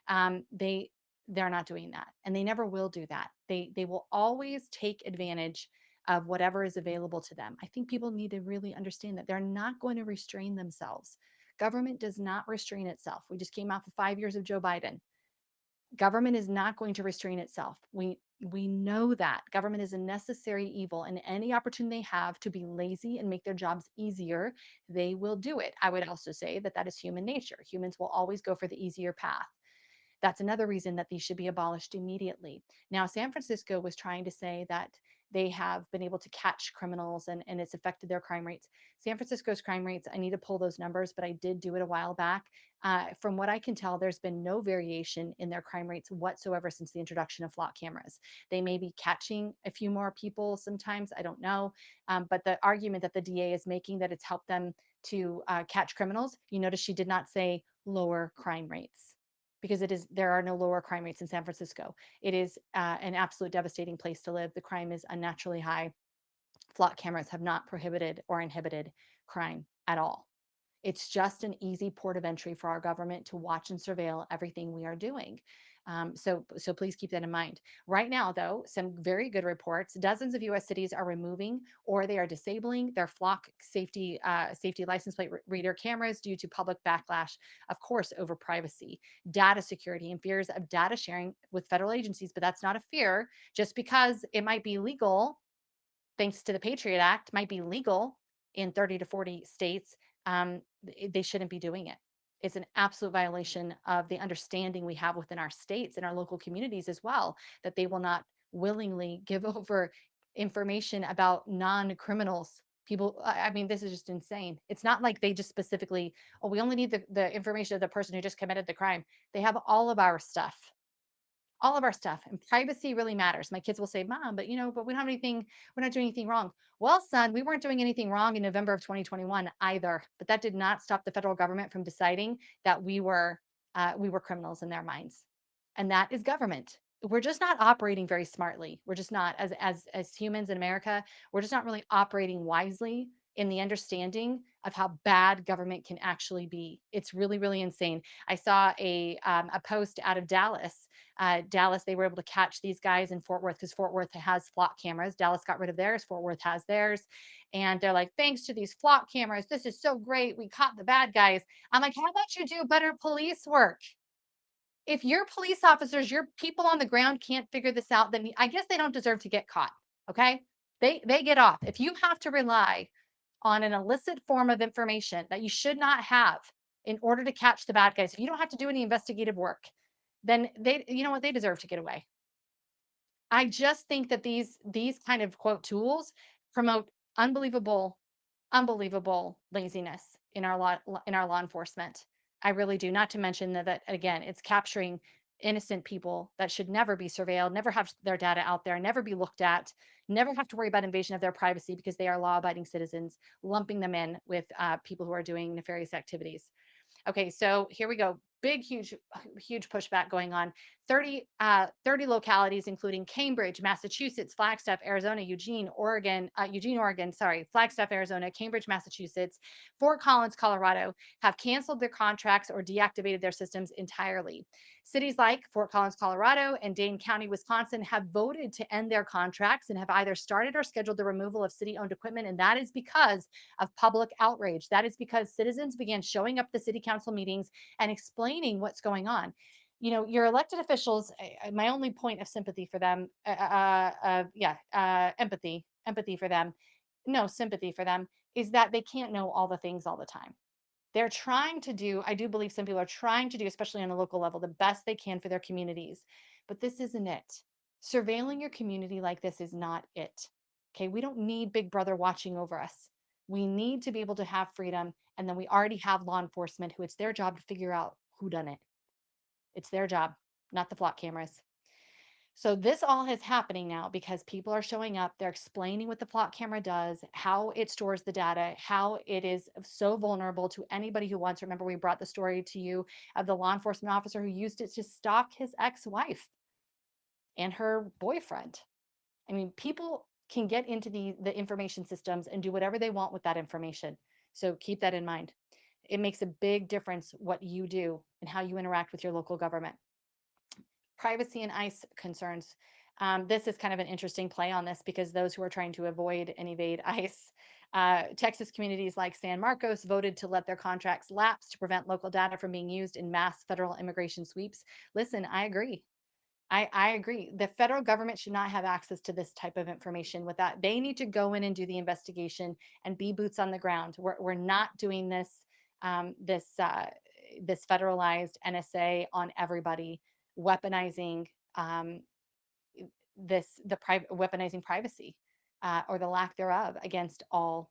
they're not doing that, and they never will do that. They will always take advantage of whatever is available to them. I think people need to really understand that they're not going to restrain themselves. Government does not restrain itself. We just came off of 5 years of Joe Biden. Government is not going to restrain itself. We know that government is a necessary evil, and any opportunity they have to be lazy and make their jobs easier, they will do it. I would also say that that is human nature. Humans will always go for the easier path. That's another reason that these should be abolished immediately. Now, San Francisco was trying to say that they have been able to catch criminals and it's affected their crime rates. San Francisco's crime rates, I need to pull those numbers, but I did do it a while back. From what I can tell, there's been no variation in their crime rates whatsoever since the introduction of flock cameras. They may be catching a few more people sometimes, I don't know. But the argument that the DA is making that it's helped them to catch criminals, you notice she did not say lower crime rates because there are no lower crime rates in San Francisco. It is an absolute devastating place to live. The crime is unnaturally high. Flock cameras have not prohibited or inhibited crime at all. It's just an easy port of entry for our government to watch and surveil everything we are doing. So please keep that in mind. Right now, though, some very good reports. Dozens of U.S. cities are removing or they are disabling their flock safety license plate reader cameras due to public backlash, of course, over privacy, data security, and fears of data sharing with federal agencies. But that's not a fear. Just because it might be legal, thanks to the Patriot Act, might be legal in 30 to 40 states, they shouldn't be doing it. It's an absolute violation of the understanding we have within our states and our local communities as well, that they will not willingly give over information about non-criminals. People, I mean, this is just insane. It's not like they just specifically, oh, we only need the information of the person who just committed the crime. They have all of our stuff, and privacy really matters. My kids will say, Mom, but but we don't have anything, we're not doing anything wrong. Well, son, we weren't doing anything wrong in November of 2021 either, but that did not stop the federal government from deciding that we were criminals in their minds. And that is government. We're just not operating very smartly. We're just not, as humans in America, we're just not really operating wisely in the understanding of how bad government can actually be. It's really, really insane. I saw a post out of Dallas. Dallas, they were able to catch these guys in Fort Worth because Fort Worth has flock cameras. Dallas got rid of theirs. Fort Worth has theirs. And they're like, thanks to these flock cameras, this is so great. We caught the bad guys. I'm like, how about you do better police work? If your police officers, your people on the ground can't figure this out, then I guess they don't deserve to get caught. Okay. They get off. If you have to rely on an illicit form of information that you should not have in order to catch the bad guys, if you don't have to do any investigative work, then they, you know what, they deserve to get away. I just think that these kind of quote tools promote unbelievable, unbelievable laziness in our law enforcement. I really do. Not to mention that again, it's capturing innocent people that should never be surveilled, never have their data out there, never be looked at, never have to worry about invasion of their privacy because they are law-abiding citizens, lumping them in with people who are doing nefarious activities. Okay, so here we go. Big, huge pushback going on. 30 localities, including Cambridge, Massachusetts, Flagstaff, Arizona, Eugene, Oregon, sorry, Flagstaff, Arizona, Cambridge, Massachusetts, Fort Collins, Colorado, have canceled their contracts or deactivated their systems entirely. Cities like Fort Collins, Colorado, and Dane County, Wisconsin, have voted to end their contracts and have either started or scheduled the removal of city-owned equipment, and that is because of public outrage. That is because citizens began showing up at the city council meetings and explaining what's going on. You know, your elected officials, my only point of sympathy for them, empathy for them, no sympathy for them, is that they can't know all the things all the time. They're trying to do, I do believe some people are trying to do, especially on a local level, the best they can for their communities. But this isn't it. Surveilling your community like this is not it. Okay, we don't need Big Brother watching over us. We need to be able to have freedom, and then we already have law enforcement who it's their job to figure out who done it. It's their job, not the flock cameras. So this all is happening now because people are showing up, they're explaining what the flock camera does, how it stores the data, how it is so vulnerable to anybody who wants. Remember, we brought the story to you of the law enforcement officer who used it to stalk his ex-wife and her boyfriend. I mean, people can get into the information systems and do whatever they want with that information. So keep that in mind. It makes a big difference what you do and how you interact with your local government. Privacy and ICE concerns. This is kind of an interesting play on this because those who are trying to avoid and evade ICE, Texas communities like San Marcos voted to let their contracts lapse to prevent local data from being used in mass federal immigration sweeps. Listen, I agree. I agree. The federal government should not have access to this type of information with that. They need to go in and do the investigation and be boots on the ground. We're not doing this federalized NSA on everybody, weaponizing weaponizing privacy or the lack thereof against all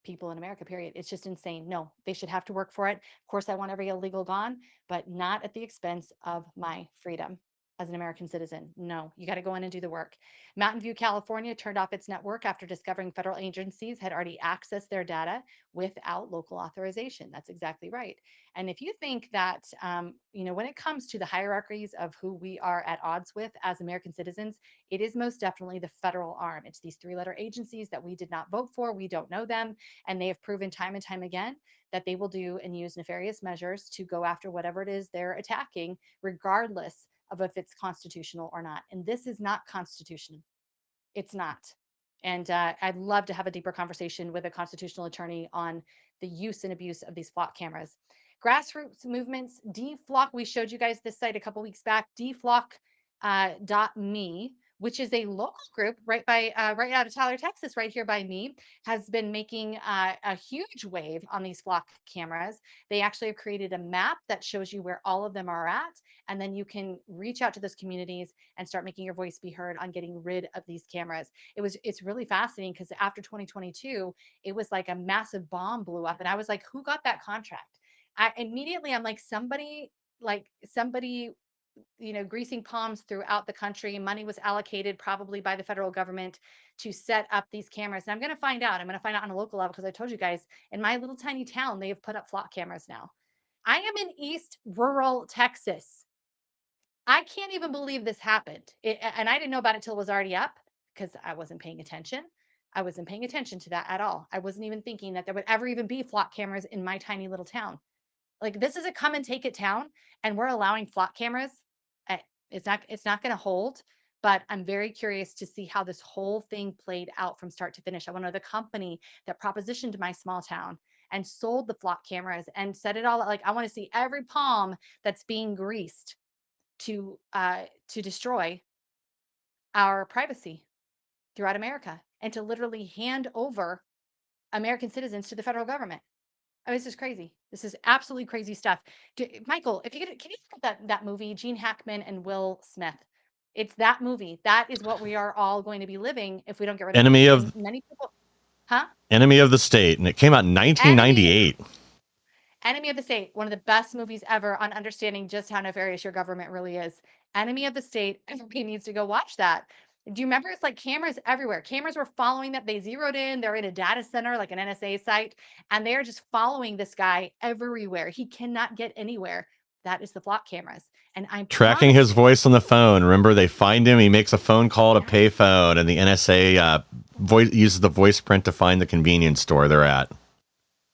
people in America, period. It's just insane. No, they should have to work for it. Of course, I want every illegal gone, but not at the expense of my freedom as an American citizen. No, you got to go in and do the work. Mountain View, California turned off its network after discovering federal agencies had already accessed their data without local authorization. That's exactly right. And if you think that, when it comes to the hierarchies of who we are at odds with as American citizens, it is most definitely the federal arm. It's these three-letter agencies that we did not vote for. We don't know them. And they have proven time and time again that they will do and use nefarious measures to go after whatever it is they're attacking, regardless of if it's constitutional or not. And this is not constitutional. It's not. And I'd love to have a deeper conversation with a constitutional attorney on the use and abuse of these flock cameras. Grassroots movements, deflock. We showed you guys this site a couple weeks back, deflock.me, which is a local group right out of Tyler, Texas, right here by me, has been making a huge wave on these flock cameras. They actually have created a map that shows you where all of them are at, and then you can reach out to those communities and start making your voice be heard on getting rid of these cameras. It's really fascinating because after 2022, it was like a massive bomb blew up, and I was like, who got that contract? I'm like somebody greasing palms throughout the country. Money was allocated probably by the federal government to set up these cameras. And I'm going to find out. I'm going to find out on a local level because I told you guys in my little tiny town, they have put up flock cameras now. I am in East rural Texas. I can't even believe this happened. And I didn't know about it till it was already up because I wasn't paying attention. I wasn't paying attention to that at all. I wasn't even thinking that there would ever even be flock cameras in my tiny little town. Like this is a come and take it town, and we're allowing flock cameras. Uh, it's not going to hold, but I'm very curious to see how this whole thing played out from start to finish. I want to know the company that propositioned my small town and sold the flock cameras and set it all like I want to see every palm that's being greased to destroy our privacy throughout America and to literally hand over American citizens to the federal government. Oh, this is crazy. This is absolutely crazy stuff. Michael, if you could, can you look at that movie, Gene Hackman and Will Smith? It's that movie. That is what we are all going to be living if we don't get rid of Enemy police. of And many people, huh? Enemy of the State, and it came out in Enemy 1998. Enemy of the State, one of the best movies ever on understanding just how nefarious your government really is. Enemy of the State, everybody needs to go watch that. Do you remember? It's like cameras everywhere. Cameras were following that. They zeroed in. They're in a data center, like an NSA site, and they are just following this guy everywhere. He cannot get anywhere. That is the flock cameras. And I Tracking promise his you, voice on the phone. Remember, they find him. He makes a phone call to yes. payphone, and the NSA uses the voice print to find the convenience store they're at.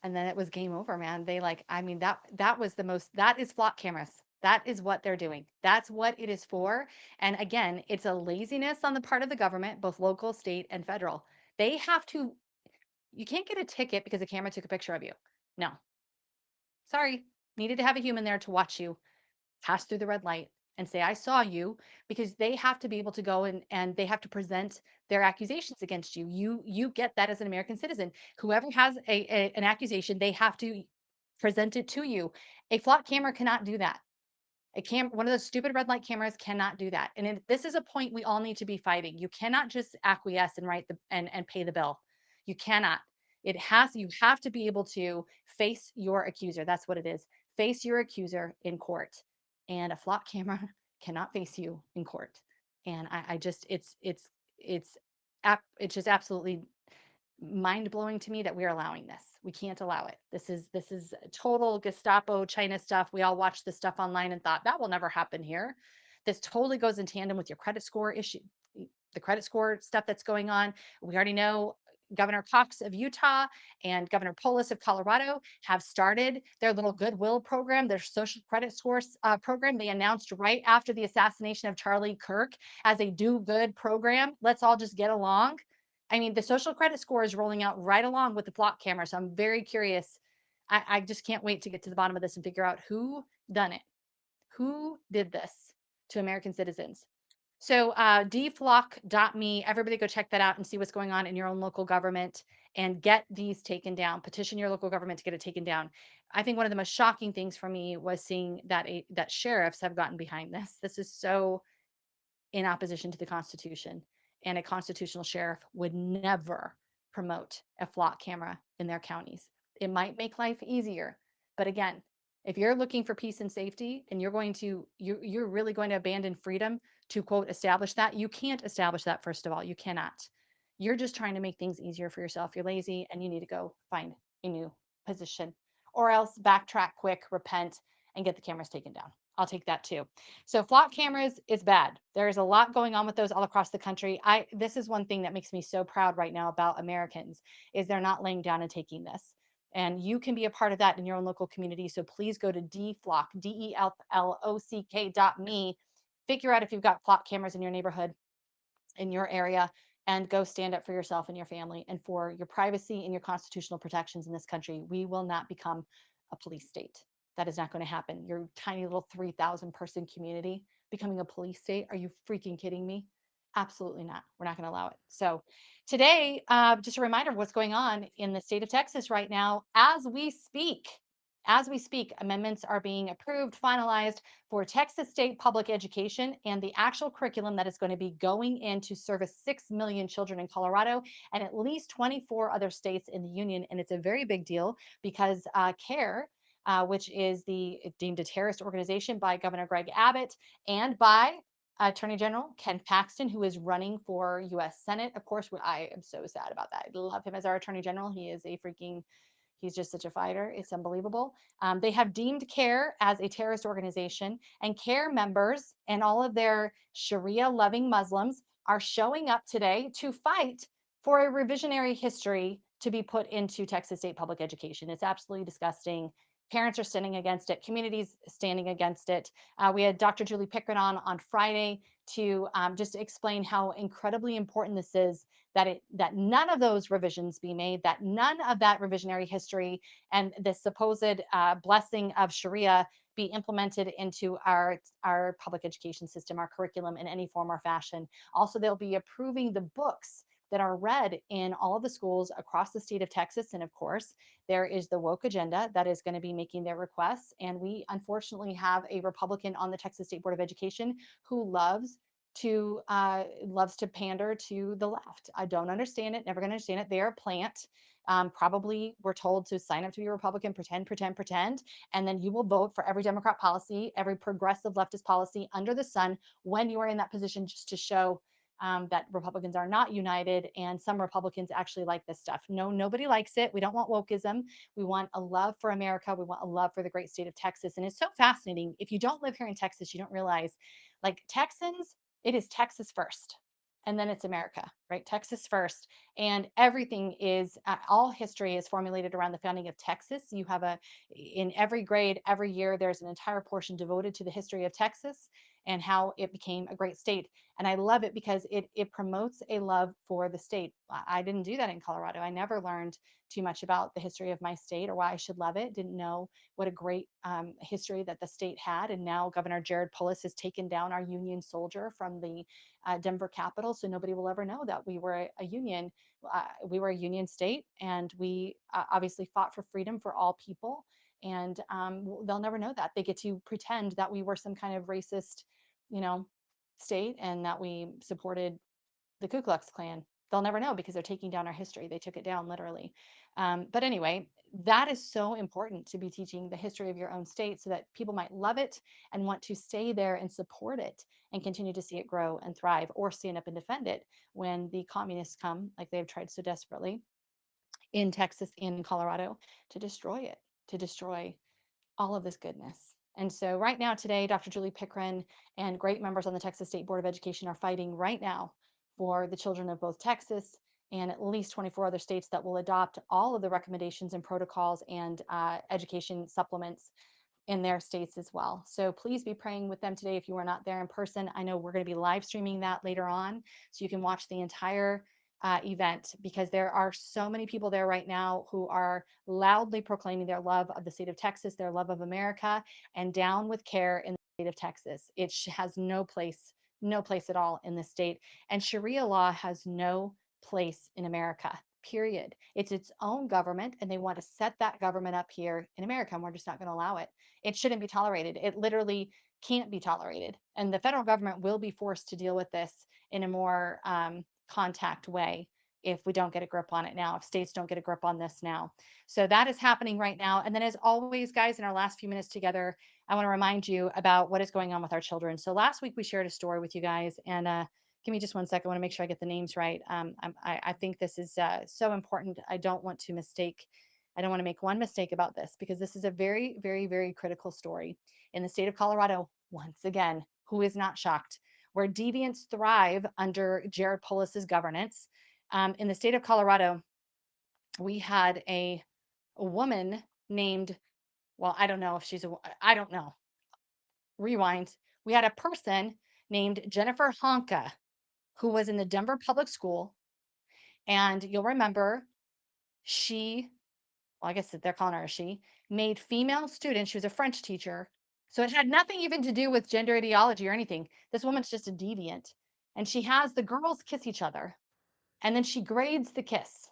And then it was game over, man. They like, I mean, that was the most, that is flock cameras. That is what they're doing. That's what it is for. And again, it's a laziness on the part of the government, both local, state, and federal. They have to, you can't get a ticket because a camera took a picture of you. No. Sorry. Needed to have a human there to watch you pass through the red light and say, I saw you, because they have to be able to go and they have to present their accusations against you. You get that as an American citizen. Whoever has an accusation, they have to present it to you. A flock camera cannot do that. One of those stupid red light cameras cannot do that. And this is a point we all need to be fighting. You cannot just acquiesce and and pay the bill. You cannot. You have to be able to face your accuser. That's what it is. Face your accuser in court. And a flock camera cannot face you in court. And I just it's just absolutely mind blowing to me that we're allowing this. We can't allow it. This is total Gestapo China stuff. We all watched this stuff online and thought that will never happen here. This totally goes in tandem with your credit score issue, the credit score stuff that's going on. We already know Governor Cox of Utah and Governor Polis of Colorado have started their little goodwill program, their social credit score program. They announced right after the assassination of Charlie Kirk as a do good program. Let's all just get along. I mean, the social credit score is rolling out right along with the flock camera. So I'm very curious. I just can't wait to get to the bottom of this and figure out who done it. Who did this to American citizens? So dflock.me, everybody go check that out and see what's going on in your own local government and get these taken down. Petition your local government to get it taken down. I think one of the most shocking things for me was seeing that sheriffs have gotten behind this. This is so in opposition to the Constitution. And a constitutional sheriff would never promote a flock camera in their counties. It might make life easier, but again, if you're looking for peace and safety and you're really going to abandon freedom to quote establish that, you can't establish that. First of all, you cannot. You're just trying to make things easier for yourself. You're lazy and you need to go find a new position, or else backtrack quick, repent, and get the cameras taken down. I'll take that too. So flock cameras is bad. There's a lot going on with those all across the country. This is one thing that makes me so proud right now about Americans is they're not laying down and taking this. And you can be a part of that in your own local community. So please go to dflock, DELLOCK.me. Figure out if you've got flock cameras in your neighborhood, in your area, and go stand up for yourself and your family and for your privacy and your constitutional protections in this country. We will not become a police state. That is not going to happen. Your tiny little 3,000 person community becoming a police state. Are you freaking kidding me? Absolutely not. We're not going to allow it. So today, just a reminder of what's going on in the state of Texas right now as we speak. As we speak, amendments are being approved, finalized for Texas state public education and the actual curriculum that is going to be going in to service 6 million children in Colorado and at least 24 other states in the union. And it's a very big deal because CARE, which is deemed a terrorist organization by Governor Greg Abbott and by Attorney General Ken Paxton, who is running for U.S. Senate. Of course, I am so sad about that. I love him as our Attorney General. He's just such a fighter. It's unbelievable. They have deemed CARE as a terrorist organization, and CARE members and all of their Sharia-loving Muslims are showing up today to fight for a revisionary history to be put into Texas state public education. It's absolutely disgusting. Parents are standing against it. Communities standing against it. We had Dr. Julie Pickett on Friday to just explain how incredibly important this is, that none of those revisions be made, that none of that revisionary history and the supposed blessing of Sharia be implemented into our public education system, our curriculum in any form or fashion. Also, they'll be approving the books that are read in all of the schools across the state of Texas. And of course, there is the woke agenda that is going to be making their requests. And we unfortunately have a Republican on the Texas State Board of Education who loves to pander to the left. I don't understand it. Never going to understand it. They're a plant. Probably we're told to sign up to be a Republican, pretend, and then you will vote for every Democrat policy, every progressive leftist policy under the sun when you are in that position, just to show that Republicans are not united. And some Republicans actually like this stuff. No, nobody likes it. We don't want wokeism. We want a love for America. We want a love for the great state of Texas. And it's so fascinating. If you don't live here in Texas, you don't realize, like, Texans, it is Texas first. And then it's America, right? Texas first. And everything is, all history is formulated around the founding of Texas. You have in every grade, every year, there's an entire portion devoted to the history of Texas and how it became a great state. And I love it because it promotes a love for the state. I didn't do that in Colorado. I never learned too much about the history of my state or why I should love it. Didn't know what a great history that the state had. And now Governor Jared Polis has taken down our Union soldier from the Denver Capitol, so nobody will ever know that we were a Union. We were a Union state, and we obviously fought for freedom for all people. And they'll never know that. They get to pretend that we were some kind of racist, state, and that we supported the Ku Klux Klan. They'll never know because they're taking down our history. They took it down literally. But anyway, that is so important, to be teaching the history of your own state so that people might love it and want to stay there and support it and continue to see it grow and thrive, or stand up and defend it when the communists come, like they've tried so desperately in Texas and in Colorado, to destroy it, to destroy all of this goodness. And so right now, today, Dr. Julie Pickren and great members on the Texas State Board of Education are fighting right now for the children of both Texas and at least 24 other states that will adopt all of the recommendations and protocols and education supplements in their states as well. So please be praying with them today if you are not there in person. I know we're going to be live streaming that later on, so you can watch the entire event, because there are so many people there right now who are loudly proclaiming their love of the state of Texas, their love of America, and down with CARE in the state of Texas. It has no place at all in this state. And Sharia law has no place in America, period. It's its own government, and they want to set that government up here in America, and we're just not going to allow it. It shouldn't be tolerated. It literally can't be tolerated. And the federal government will be forced to deal with this in a more contact way if we don't get a grip on it now, if states don't get a grip on this now. So that is happening right now. And then, as always, guys, in our last few minutes together, I want to remind you about what is going on with our children. So last week we shared a story with you guys, and give me just one second. I want to make sure I get the names right. I think this is so important. I don't want to make one mistake about this, because this is a very, very, very critical story in the state of Colorado. Once again, who is not shocked? Where deviants thrive under Jared Polis's governance. In the state of Colorado, we had a woman named, well, I don't know if I don't know. Rewind. We had a person named Jennifer Honka, who was in the Denver Public School. And you'll remember I guess they're calling her made female students, she was a French teacher. So it had nothing even to do with gender ideology or anything. This woman's just a deviant. And she has the girls kiss each other, and then she grades the kiss.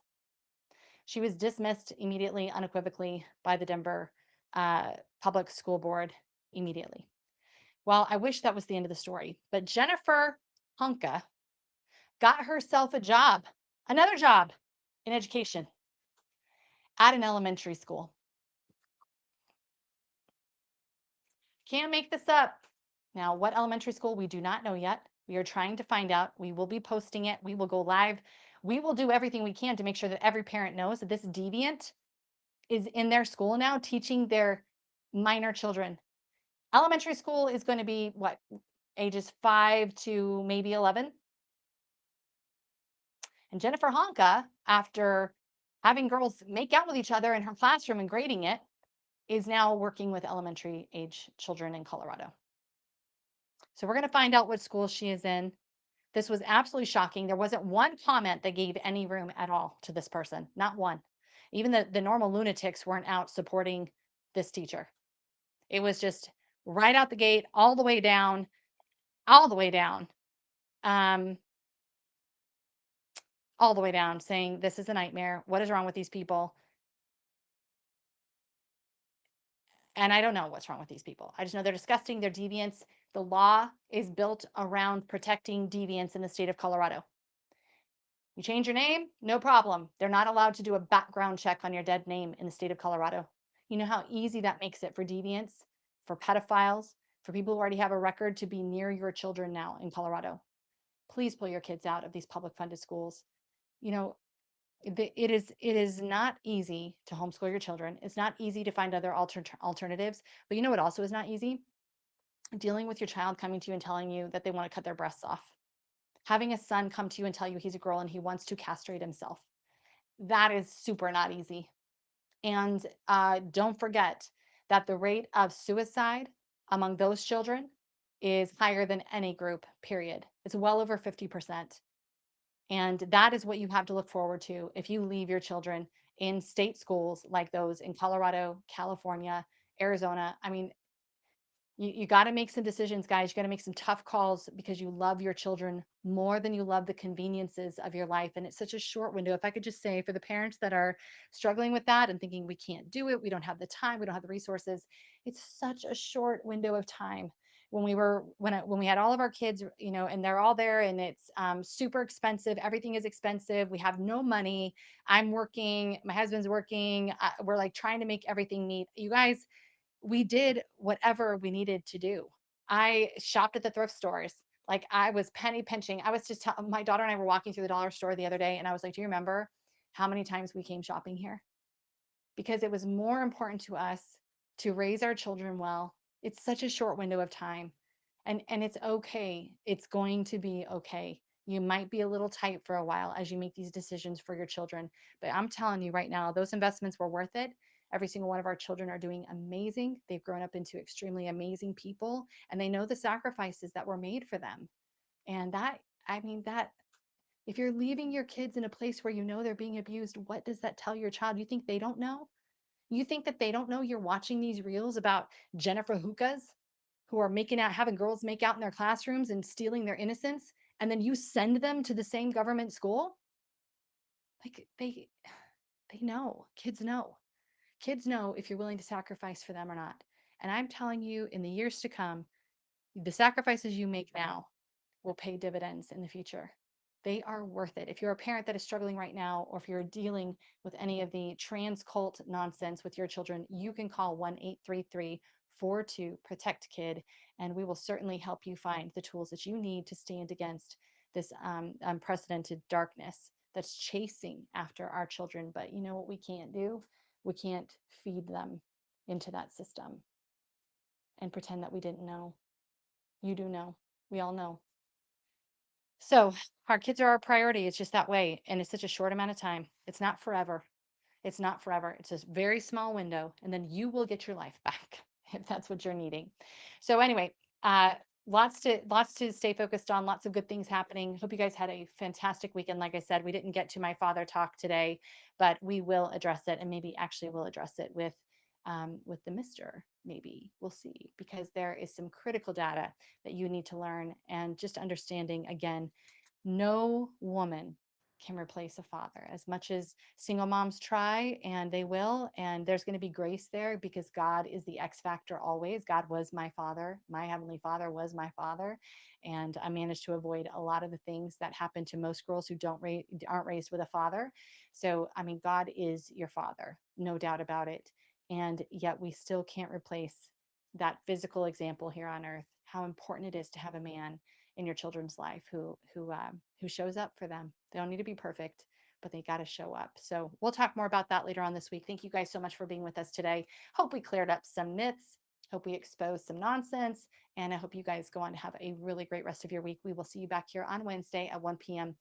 She was dismissed immediately, unequivocally, by the Denver Public School Board immediately. Well, I wish that was the end of the story. But Jennifer Honka got herself another job in education at an elementary school. Can't make this up. Now, what elementary school, we do not know yet. We are trying to find out. We will be posting it. We will go live. We will do everything we can to make sure that every parent knows that this deviant is in their school now, teaching their minor children. Elementary school is going to be what, ages 5 to maybe 11. And Jennifer Honka, after having girls make out with each other in her classroom and grading it, is now working with elementary age children in Colorado. So we're going to find out what school she is in. This was absolutely shocking. There wasn't one comment that gave any room at all to this person, not one. Even the normal lunatics weren't out supporting this teacher. It was just right out the gate, all the way down. all the way down saying, this is a nightmare. What is wrong with these people? And I don't know what's wrong with these people. I just know they're disgusting. They're deviants. The law is built around protecting deviants in the state of Colorado. You change your name, no problem. They're not allowed to do a background check on your dead name in the state of Colorado. You know how easy that makes it for deviants, for pedophiles, for people who already have a record to be near your children now in Colorado. Please pull your kids out of these public funded schools. You know, it is not easy to homeschool your children. It's not easy to find other alternatives. But you know what also is not easy? Dealing with your child coming to you and telling you that they want to cut their breasts off. Having a son come to you and tell you he's a girl and he wants to castrate himself. That is super not easy. And don't forget that the rate of suicide among those children is higher than any group, period. It's well over 50%. And that is what you have to look forward to if you leave your children in state schools like those in Colorado, California, Arizona. I mean, you got to make some decisions, guys. You got to make some tough calls because you love your children more than you love the conveniences of your life. And it's such a short window. If I could just say for the parents that are struggling with that and thinking we can't do it, we don't have the time, we don't have the resources, it's such a short window of time. When we had all of our kids, and they're all there, and it's super expensive. Everything is expensive. We have no money. I'm working. My husband's working. We're like trying to make everything meet. You guys, we did whatever we needed to do. I shopped at the thrift stores. Like I was penny pinching. I was just my daughter and I were walking through the dollar store the other day and I was like, "Do you remember how many times we came shopping here?" Because it was more important to us to raise our children well. It's such a short window of time. And it's okay. It's going to be okay. You might be a little tight for a while as you make these decisions for your children, but I'm telling you right now, those investments were worth it. Every single one of our children are doing amazing. They've grown up into extremely amazing people, and they know the sacrifices that were made for them. And that, I mean, that if you're leaving your kids in a place where you know they're being abused, what does that tell your child? You think they don't know? You think that they don't know you're watching these reels about Jennifer Hookahs who are having girls make out in their classrooms and stealing their innocence, and then you send them to the same government school? Like they know. Kids know. Kids know if you're willing to sacrifice for them or not. And I'm telling you, in the years to come, the sacrifices you make now will pay dividends in the future. They are worth it. If you're a parent that is struggling right now, or if you're dealing with any of the trans cult nonsense with your children, you can call 1-833-42 Protect Kid, and we will certainly help you find the tools that you need to stand against this unprecedented darkness that's chasing after our children. But you know what we can't do? We can't feed them into that system and pretend that we didn't know. You do know. We all know. So our kids are our priority. It's just that way. And it's such a short amount of time. It's not forever. It's not forever. It's a very small window. And then you will get your life back if that's what you're needing. So anyway, uh, lots to stay focused on, lots of good things happening. Hope you guys had a fantastic weekend. Like I said, we didn't get to my father talk today, but we will address it, and maybe actually we'll address it with the Mister. Maybe we'll see, because there is some critical data that you need to learn, and just understanding again, no woman can replace a father. As much as single moms try, and they will, and there's going to be grace there because God is the X factor always. God was my father. My heavenly father was my father. And I managed to avoid a lot of the things that happen to most girls who aren't raised with a father. So, I mean, God is your father, no doubt about it. And yet we still can't replace that physical example here on earth, how important it is to have a man in your children's life who shows up for them. They don't need to be perfect, but they got to show up. So we'll talk more about that later on this week. Thank you guys so much for being with us today. Hope we cleared up some myths. Hope we exposed some nonsense. And I hope you guys go on to have a really great rest of your week. We will see you back here on Wednesday at 1 p.m.